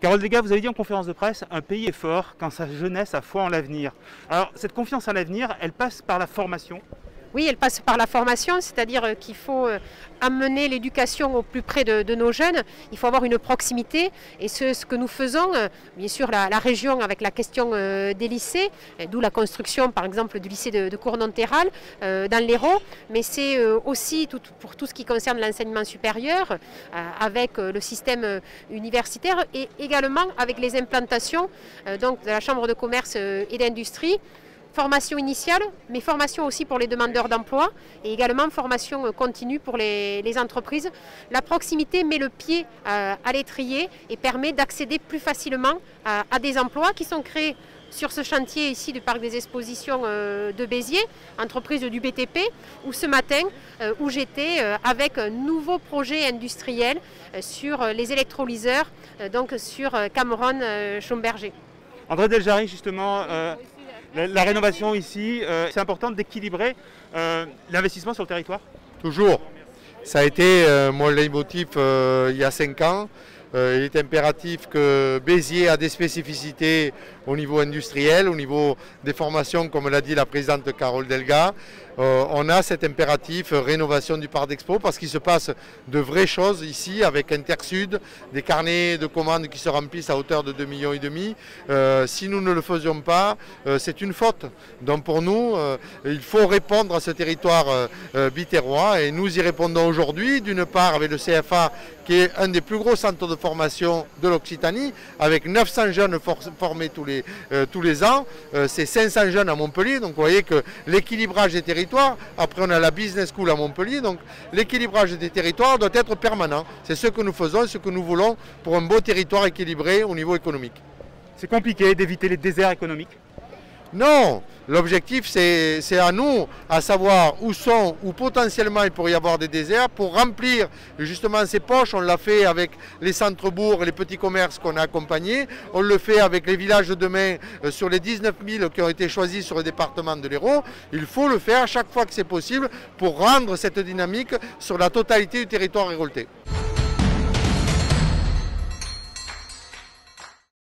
Carole Delga, vous avez dit en conférence de presse, un pays est fort quand sa jeunesse a foi en l'avenir. Alors cette confiance en l'avenir, elle passe par la formation. Oui, elle passe par la formation, c'est-à-dire qu'il faut amener l'éducation au plus près de nos jeunes. Il faut avoir une proximité et ce que nous faisons, bien sûr la région avec la question des lycées, d'où la construction par exemple du lycée de Cournonterral dans l'Hérault, mais c'est aussi pour tout ce qui concerne l'enseignement supérieur avec le système universitaire et également avec les implantations donc de la Chambre de commerce et d'industrie. Formation initiale, mais formation aussi pour les demandeurs d'emploi et également formation continue pour les entreprises. La proximité met le pied à l'étrier et permet d'accéder plus facilement à des emplois qui sont créés sur ce chantier ici du parc des expositions de Béziers, entreprise du BTP, où ce matin, où j'étais avec un nouveau projet industriel sur les électrolyseurs, donc sur Cameron-Schomberger. André Deljari, justement, la rénovation ici, c'est important d'équilibrer l'investissement sur le territoire? Toujours. Ça a été mon leitmotiv il y a 5 ans. Il est impératif que Béziers a des spécificités au niveau industriel, au niveau des formations, comme l'a dit la présidente Carole Delga. On a cet impératif rénovation du parc d'expo parce qu'il se passe de vraies choses ici avec Intersud, des carnets de commandes qui se remplissent à hauteur de 2,5 millions. Si nous ne le faisions pas, c'est une faute. Donc pour nous, il faut répondre à ce territoire biterrois et nous y répondons aujourd'hui, d'une part avec le CFA qui est un des plus gros centres de formation de l'Occitanie, avec 900 jeunes formés tous les ans, c'est 500 jeunes à Montpellier, donc vous voyez que l'équilibrage des territoires, après on a la Business School à Montpellier, donc l'équilibrage des territoires doit être permanent. C'est ce que nous faisons, ce que nous voulons pour un beau territoire équilibré au niveau économique. C'est compliqué d'éviter les déserts économiques? Non, l'objectif c'est à nous, à savoir où potentiellement il pourrait y avoir des déserts pour remplir justement ces poches. On l'a fait avec les centres-bourgs et les petits commerces qu'on a accompagnés. On le fait avec les villages de demain sur les 19 000 qui ont été choisis sur le département de l'Hérault. Il faut le faire chaque fois que c'est possible pour rendre cette dynamique sur la totalité du territoire héroltais.